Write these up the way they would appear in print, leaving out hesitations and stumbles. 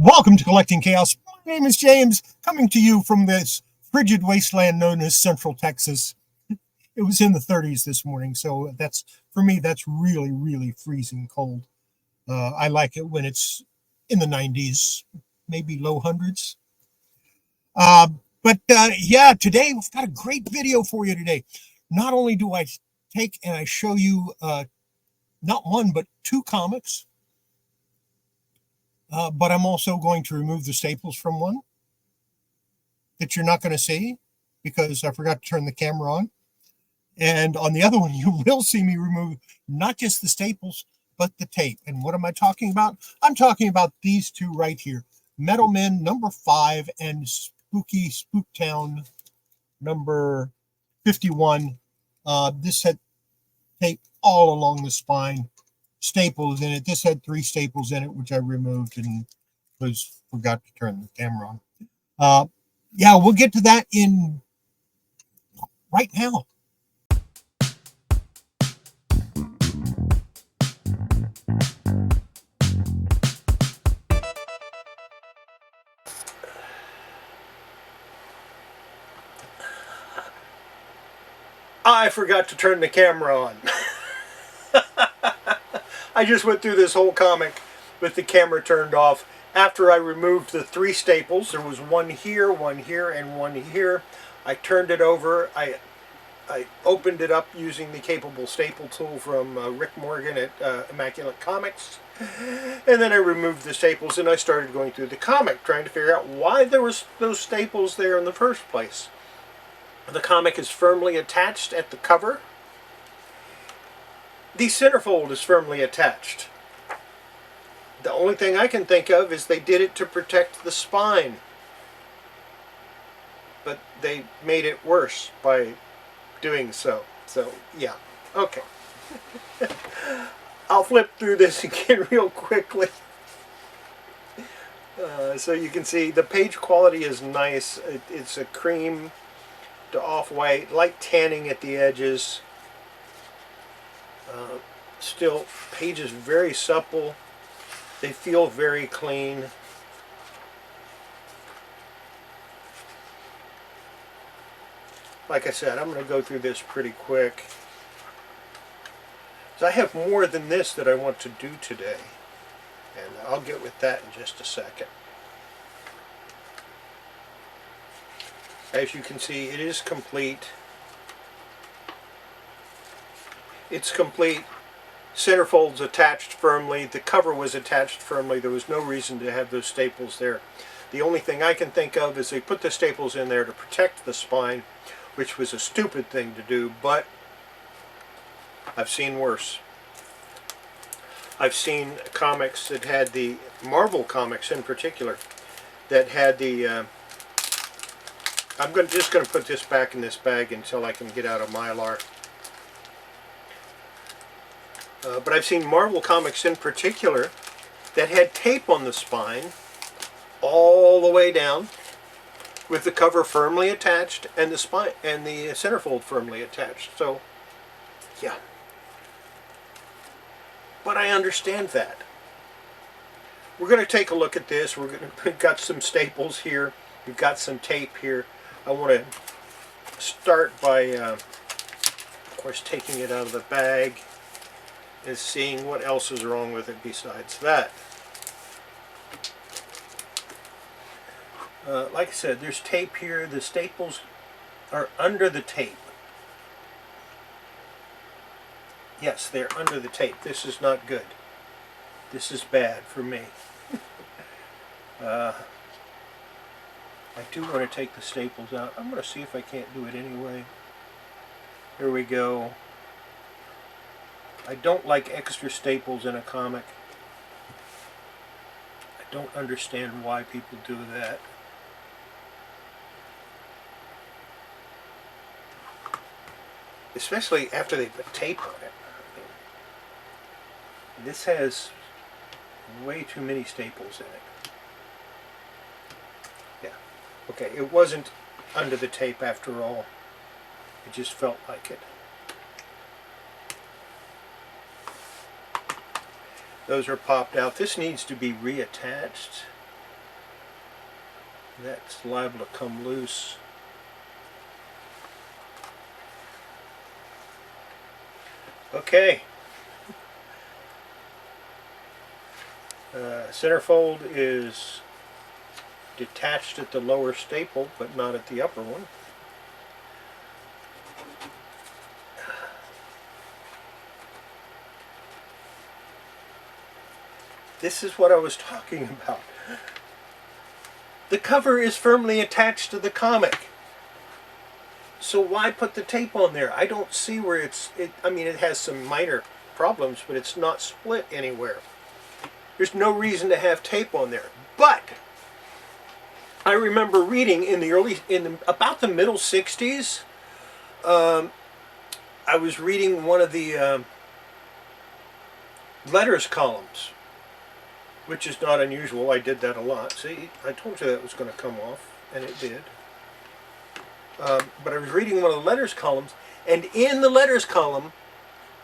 Welcome to Collecting Chaos. My name is James, coming to you from this frigid wasteland known as Central Texas. It was in the 30s this morning, so that's, for me, that's really, really freezing cold. I like it when it's in the 90s, maybe low hundreds. Yeah, today we've got a great video for you today. Not only do I take and I show you not one, but two comics, but I'm also going to remove the staples from one that you're not going to see because I forgot to turn the camera on. And on the other one, you will see me remove not just the staples, but the tape. And what am I talking about? I'm talking about these two right here. Metal Men number 5 and Spooky Spooktown number 51. This had tape all along the spine, staples in it. This had 3 staples in it, which I removed and forgot to turn the camera on. Yeah, we'll get to that in right now. I forgot to turn the camera on. I just went through this whole comic with the camera turned off. After I removed the 3 staples, there was one here, and one here. I turned it over. I opened it up using the capable staple tool from Rick Morgan at Immaculate Comics. And then I removed the staples and I started going through the comic, trying to figure out why there was those staples there in the first place. The comic is firmly attached at the cover. The centerfold is firmly attached. The only thing I can think of is they did it to protect the spine. But they made it worse by doing so. So, yeah. Okay. I'll flip through this again real quickly. So you can see the page quality is nice. It's a cream to off-white, light tanning at the edges. Still, pages very supple. They feel very clean. Like I said, I'm going to go through this pretty quick. So I have more than this that I want to do today. And I'll get with that in just a second. As you can see, it is complete. It's complete. Centerfold's attached firmly. The cover was attached firmly. There was no reason to have those staples there. The only thing I can think of is they put the staples in there to protect the spine, which was a stupid thing to do, but I've seen worse. I've seen comics that had the Marvel comics in particular that had the I'm just going to put this back in this bag until I can get out of Mylar. But I've seen Marvel comics in particular that had tape on the spine all the way down, with the cover firmly attached and the spine and the centerfold firmly attached. So, yeah. But I understand that. We're going to take a look at this. We've got some staples here. We've got some tape here. I want to start by, of course, taking it out of the bag and seeing what else is wrong with it besides that. Like I said, there's tape here. The staples are under the tape. Yes, they're under the tape. This is not good. This is bad for me. I do want to take the staples out. I'm going to see if I can't do it anyway. Here we go. I don't like extra staples in a comic. I don't understand why people do that. Especially after they put tape on it. This has way too many staples in it. Yeah. Okay, it wasn't under the tape after all. It just felt like it. Those are popped out. This needs to be reattached. That's liable to come loose. Okay. Centerfold is detached at the lower staple, but not at the upper one. This is what I was talking about. The cover is firmly attached to the comic. So why put the tape on there? I don't see where I mean, it has some minor problems, but it's not split anywhere. There's no reason to have tape on there. But I remember reading about the middle 60s, I was reading one of the letters columns, which is not unusual. I did that a lot. See, I told you that was going to come off, and it did. But I was reading one of the letters columns, and in the letters column,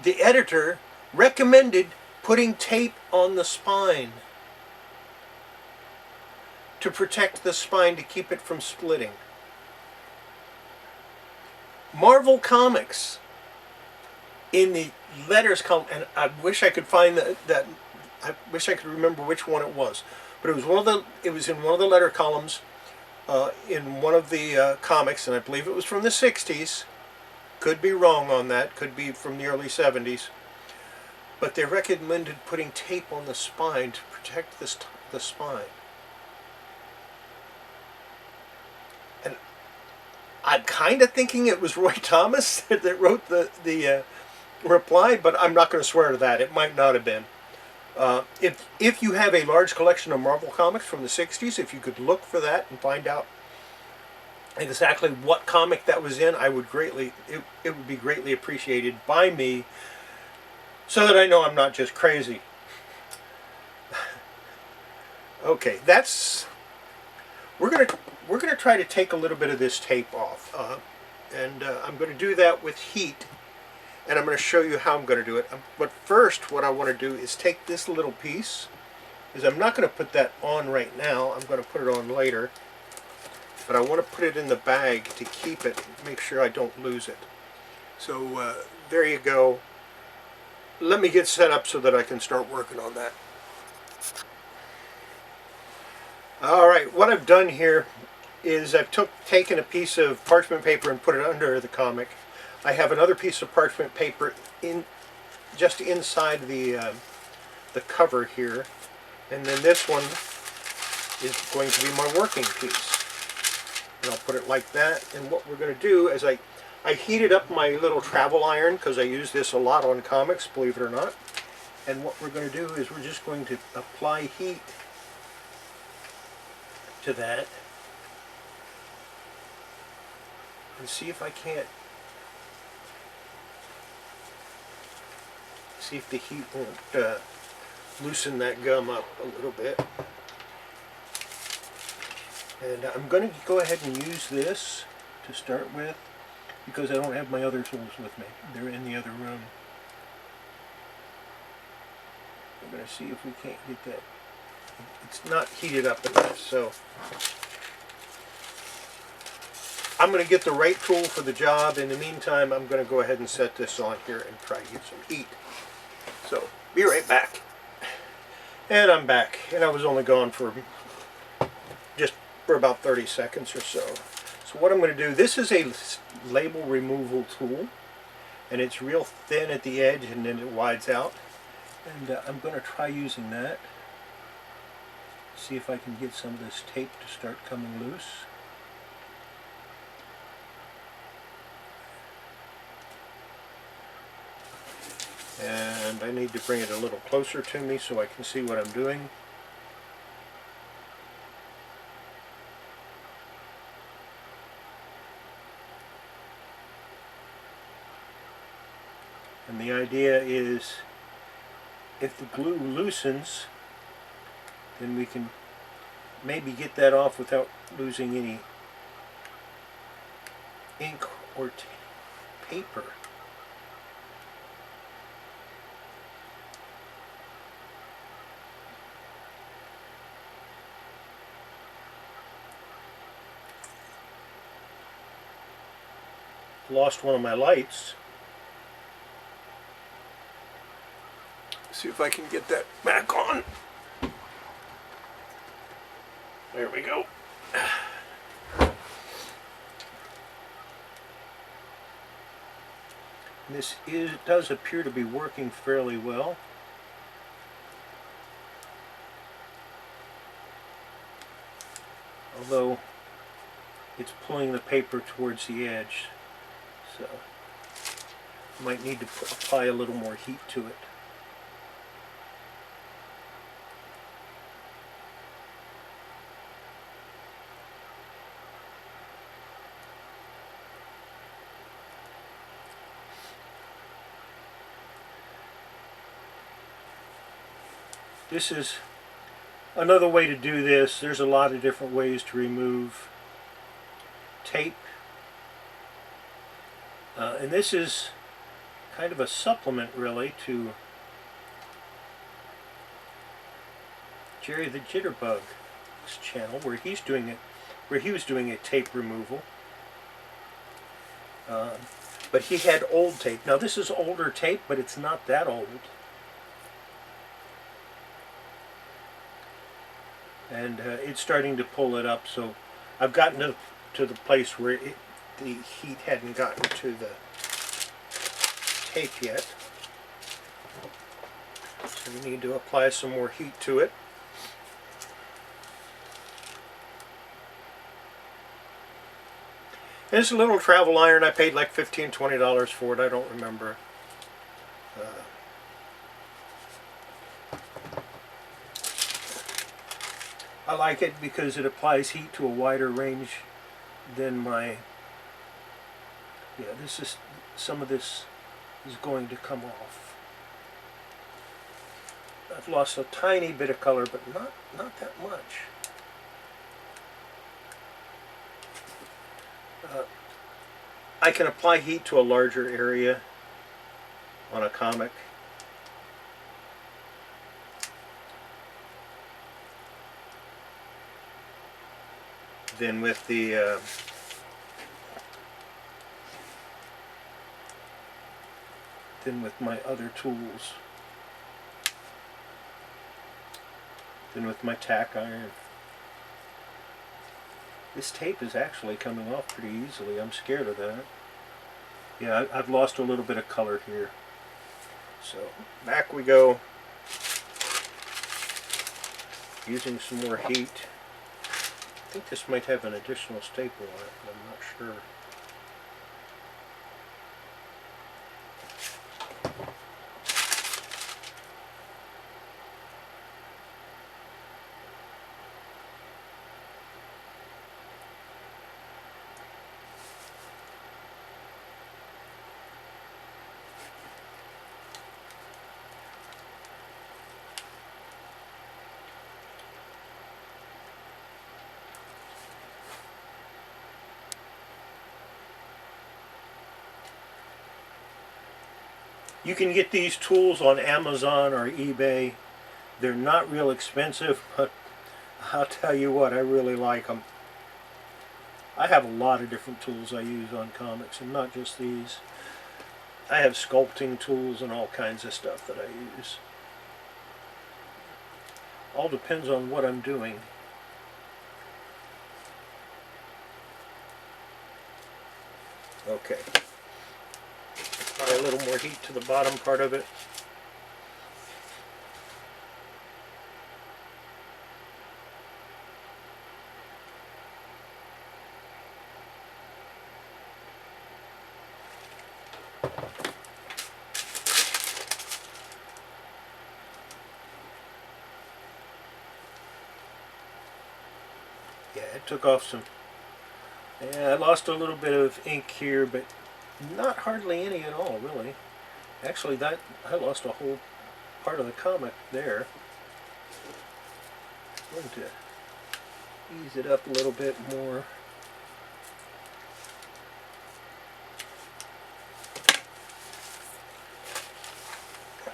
the editor recommended putting tape on the spine to protect the spine, to keep it from splitting. Marvel Comics, in the letters column, and I wish I could find that. I wish I could remember which one it was, but it was in one of the letter columns in one of the comics, and I believe it was from the 60s. Could be wrong on that. Could be from the early 70s. But they recommended putting tape on the spine to protect the spine. And I'm kind of thinking it was Roy Thomas that wrote the reply, but I'm not going to swear to that. It might not have been. If you have a large collection of Marvel Comics from the 60s, if you could look for that and find out exactly what comic that was in, I would it would be greatly appreciated by me, so that I know I'm not just crazy. Okay, we're gonna try to take a little bit of this tape off, and I'm going to do that with heat. And I'm going to show you how I'm going to do it. But first, what I want to do is take this little piece, because I'm not going to put that on right now. I'm going to put it on later. But I want to put it in the bag to keep it, make sure I don't lose it. So there you go. Let me get set up so that I can start working on that. Alright, what I've done here is I've taken a piece of parchment paper and put it under the comic. I have another piece of parchment paper just inside the cover here, and then this one is going to be my working piece. And I'll put it like that. And what we're going to do is I heated up my little travel iron, because I use this a lot on comics, believe it or not. And what we're going to do is we're just going to apply heat to that and see if I can't. See if the heat won't loosen that gum up a little bit. And I'm going to go ahead and use this to start with, because I don't have my other tools with me. They're in the other room. I'm going to see if we can't get that. It's not heated up enough, so I'm going to get the right tool for the job. In the meantime, I'm going to go ahead and set this on here and try to get some heat. So, be right back. And I'm back. And I was only gone for about 30 seconds or so. So what I'm going to do, this is a label removal tool. And it's real thin at the edge, and then it wides out. And I'm going to try using that. See if I can get some of this tape to start coming loose. And I need to bring it a little closer to me so I can see what I'm doing. And the idea is, if the glue loosens, then we can maybe get that off without losing any ink or paper. lost one of my lights. See if I can get that back on. There we go. This does appear to be working fairly well. Although it's pulling the paper towards the edge, so might need to apply a little more heat to it. This is another way to do this. There's a lot of different ways to remove tape. And this is kind of a supplement, really, to Jerry the Jitterbug's channel, where he was doing a tape removal. But he had old tape. Now this is older tape, but it's not that old. And it's starting to pull it up, so I've gotten to the place where the heat hadn't gotten to the tape yet. So we need to apply some more heat to it. And it's a little travel iron. I paid like $15, $20 for it. I don't remember. I like it because it applies heat to a wider range than my... Yeah, some of this is going to come off. I've lost a tiny bit of color, but not that much. I can apply heat to a larger area on a comic. Than with the than with my other tools, than with my tack iron. This tape is actually coming off pretty easily. I'm scared of that. Yeah, I've lost a little bit of color here. So back we go, using some more heat. I think this might have an additional staple on it, but I'm not sure. You can get these tools on Amazon or eBay. They're not real expensive, but I'll tell you what, I really like them. I have a lot of different tools I use on comics, and not just these. I have sculpting tools and all kinds of stuff that I use. All depends on what I'm doing. Okay. Apply a little more heat to the bottom part of it. Yeah, it took off some. Yeah, I lost a little bit of ink here, but not hardly any at all, really. Actually, that I lost a whole part of the comic there. I'm going to ease it up a little bit more.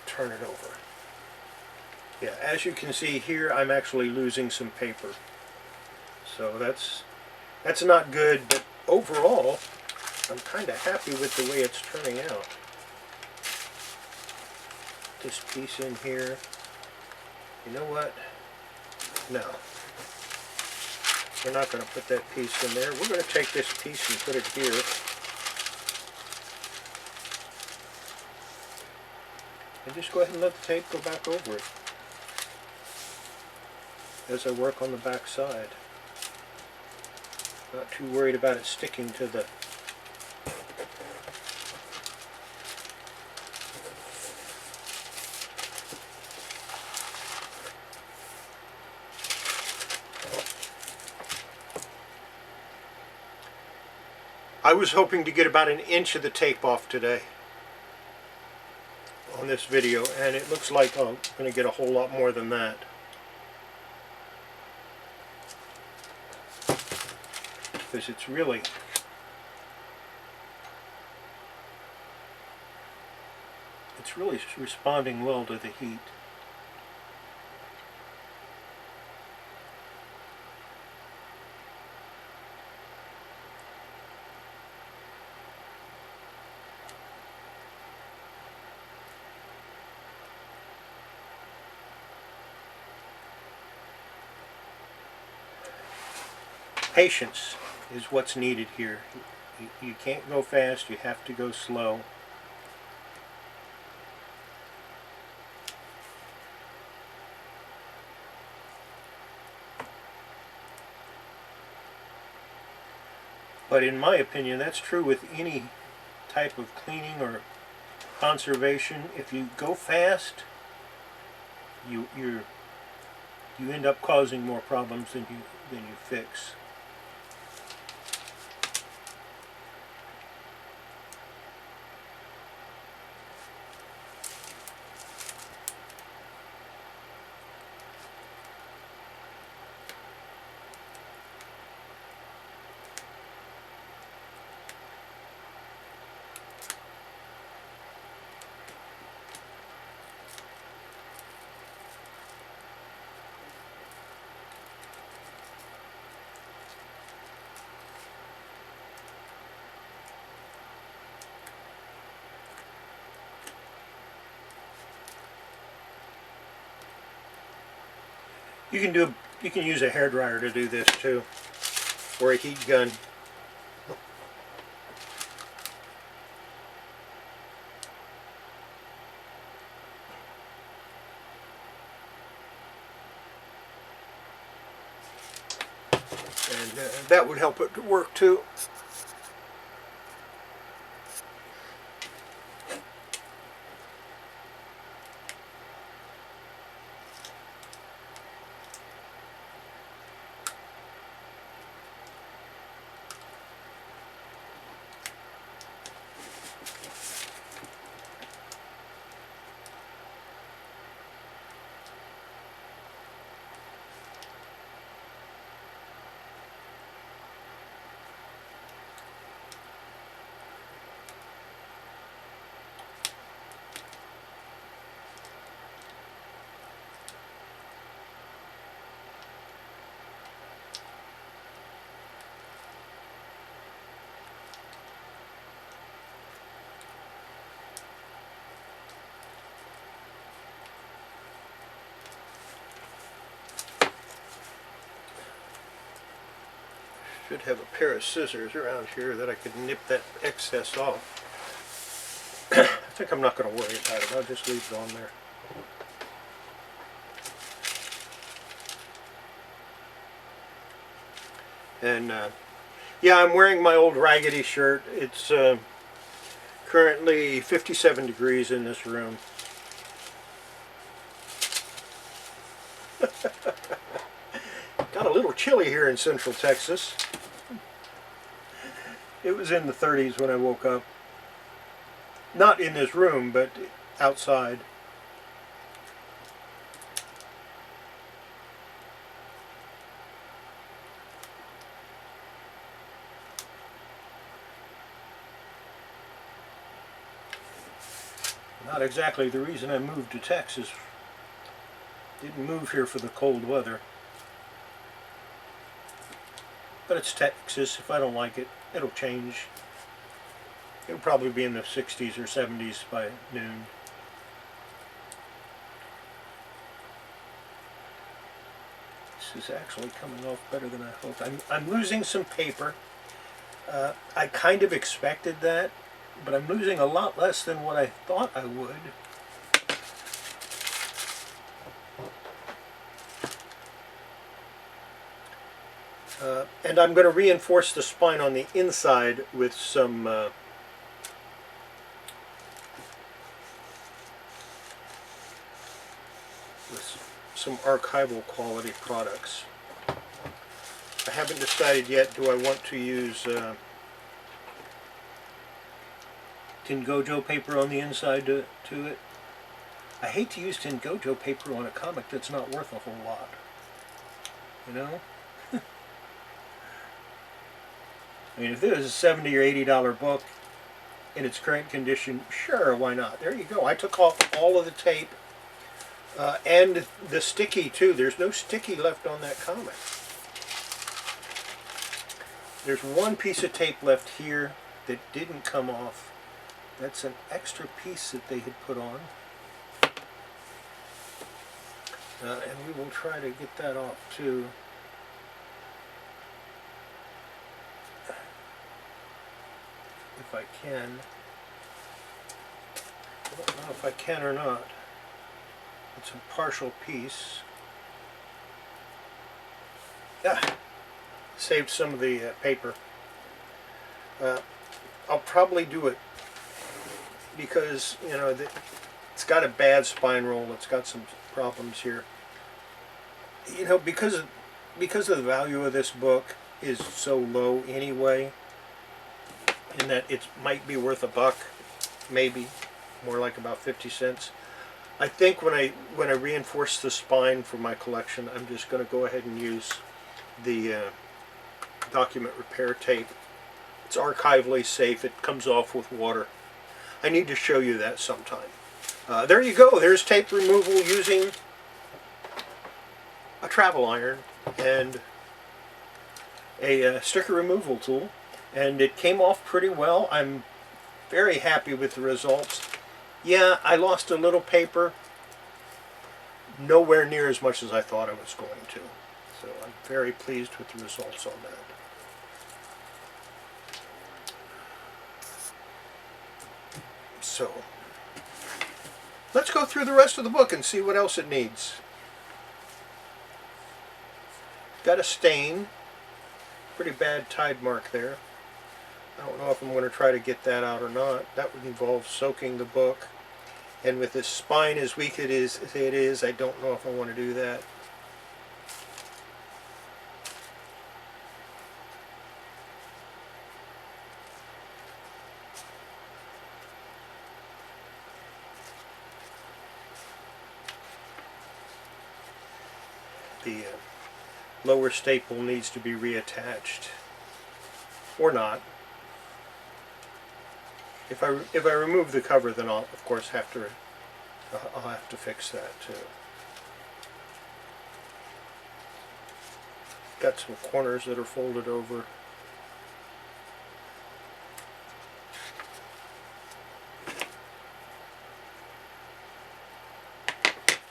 Turn it over. Yeah, as you can see here, I'm actually losing some paper. So that's not good, but overall, I'm kind of happy with the way it's turning out. This piece in here. You know what? No. We're not going to put that piece in there. We're going to take this piece and put it here. And just go ahead and let the tape go back over it as I work on the back side. Not too worried about it sticking to the I was hoping to get about an inch of the tape off today on this video, and it looks like I'm going to get a whole lot more than that. Because it's really responding well to the heat. Patience is what's needed here. You can't go fast, you have to go slow. But in my opinion, that's true with any type of cleaning or conservation. If you go fast, you end up causing more problems than you fix. You can use a hairdryer to do this too, or a heat gun. And that would help it to work too. Should have a pair of scissors around here that I could nip that excess off. I think I'm not going to worry about it. I'll just leave it on there. And yeah, I'm wearing my old raggedy shirt. It's currently 57 degrees in this room. Got a little chilly here in Central Texas. It was in the 30s when I woke up. Not in this room, but outside. Not exactly the reason I moved to Texas. Didn't move here for the cold weather. But it's Texas. If I don't like it, it'll change. It'll probably be in the 60s or 70s by noon. This is actually coming off better than I hoped. I'm losing some paper. I kind of expected that, but I'm losing a lot less than what I thought I would. And I'm going to reinforce the spine on the inside with some archival quality products. I haven't decided yet, do I want to use Tin Gojo paper on the inside to it? I hate to use Tin Gojo paper on a comic that's not worth a whole lot. You know? I mean, if this is a $70 or $80 book in its current condition, sure, why not? There you go. I took off all of the tape and the sticky too. There's no sticky left on that comic. There's one piece of tape left here that didn't come off. That's an extra piece that they had put on. And we will try to get that off too. If I can. I don't know if I can or not. It's a partial piece. Ah, saved some of the paper. I'll probably do it because, you know, it's got a bad spine roll. It's got some problems here. You know, because of the value of this book is so low anyway, in that it might be worth $1, maybe more like about 50 cents. I think when I reinforce the spine for my collection, I'm just going to go ahead and use the document repair tape. It's archivally safe. It comes off with water. I need to show you that sometime. There you go. There's tape removal using a travel iron and a sticker removal tool. And it came off pretty well. I'm very happy with the results. Yeah, I lost a little paper. Nowhere near as much as I thought I was going to. So I'm very pleased with the results on that. So, let's go through the rest of the book and see what else it needs. Got a stain. Pretty bad tide mark there. I don't know if I'm going to try to get that out or not. That would involve soaking the book. And with this spine as weak as it is, I don't know if I want to do that. The lower staple needs to be reattached. Or not. If I remove the cover, then I'll of course have to fix that too. Got some corners that are folded over.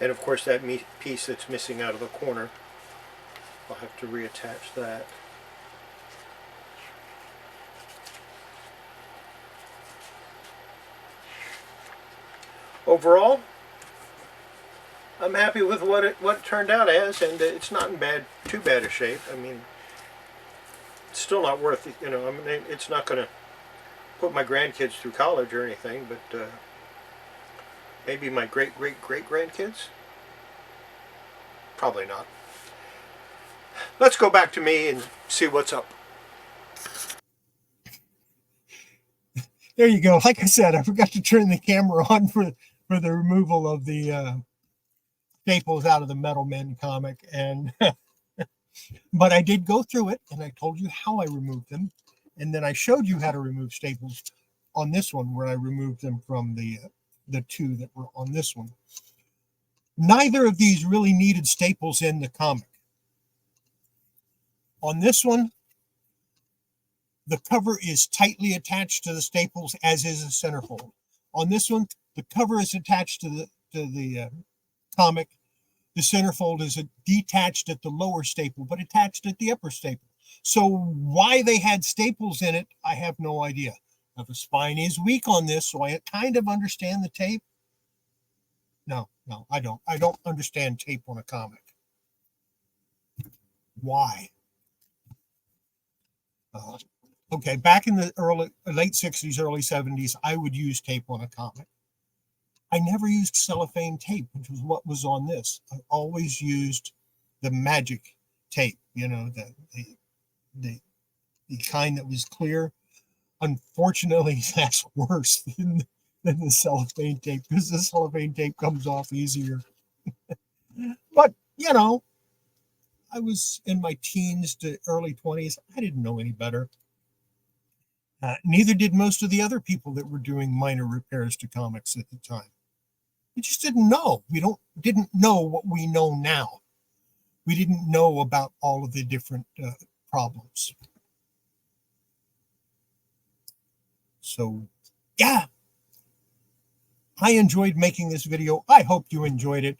And of course that piece that's missing out of the corner, I'll have to reattach that. Overall, I'm happy with what it turned out as, and it's not in too bad a shape. I mean, it's still not worth it, you know. I mean, it's not going to put my grandkids through college or anything, but maybe my great-great-great-grandkids? Probably not. Let's go back to me and see what's up. There you go. Like I said, I forgot to turn the camera on for the removal of the staples out of the Metal Men comic, and but I did go through it, and I told you how I removed them, and then I showed you how to remove staples on this one, where I removed them from the two that were on this one. Neither of these really needed staples in the comic. On this one, the cover is tightly attached to the staples, as is the centerfold. On this one, the cover is attached to the comic. The centerfold is detached at the lower staple, but attached at the upper staple. So why they had staples in it, I have no idea. Now, the spine is weak on this, so I kind of understand the tape. No, I don't. I don't understand tape on a comic. Why? Okay, back in the late 60s, early 70s, I would use tape on a comic. I never used cellophane tape, which was what was on this. I always used the magic tape, you know, the kind that was clear. Unfortunately, that's worse than the cellophane tape, because the cellophane tape comes off easier. But, you know, I was in my teens to early 20s. I didn't know any better. Neither did most of the other people that were doing minor repairs to comics at the time. We just didn't know. Didn't know what we know now. We didn't know about all of the different problems. So, yeah. I enjoyed making this video. I hope you enjoyed it.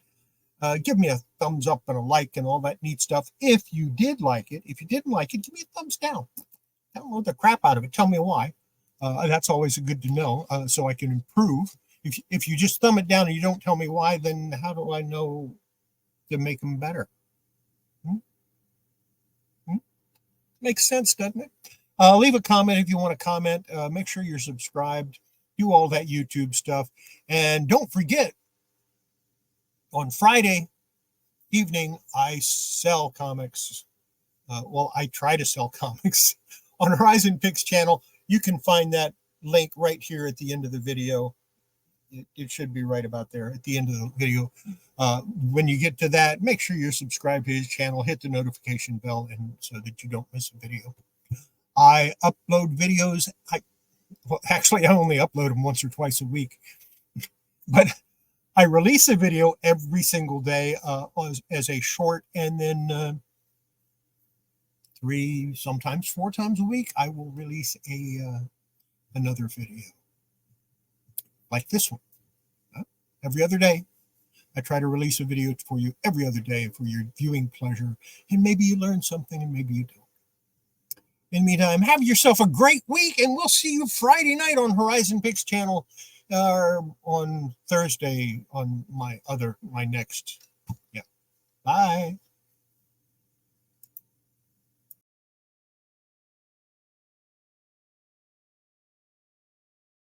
Give me a thumbs up and a like and all that neat stuff if you did like it. If you didn't like it, give me a thumbs down. Download the crap out of it. Tell me why. That's always good to know, so I can improve. If you just thumb it down and you don't tell me why, then how do I know to make them better? Makes sense, doesn't it? Leave a comment if you want to comment. Make sure you're subscribed. Do all that YouTube stuff. And don't forget, on Friday evening, I sell comics. Well, I try to sell comics on Horizon Picks channel. You can find that link right here at the end of the video. It should be right about there at the end of the video. When you get to that, make sure you're subscribed to his channel, hit the notification bell, and so that you don't miss a video. I upload videos. Actually, I only upload them once or twice a week, but I release a video every single day as a short, and then 3, sometimes 4 times a week, I will release another video like this one. Every other day, I try to release a video for you every other day for your viewing pleasure, and maybe you learn something and maybe you don't. In the meantime, have yourself a great week, and we'll see you Friday night on Horizon Picks channel, or on Thursday on my next. Yeah. Bye.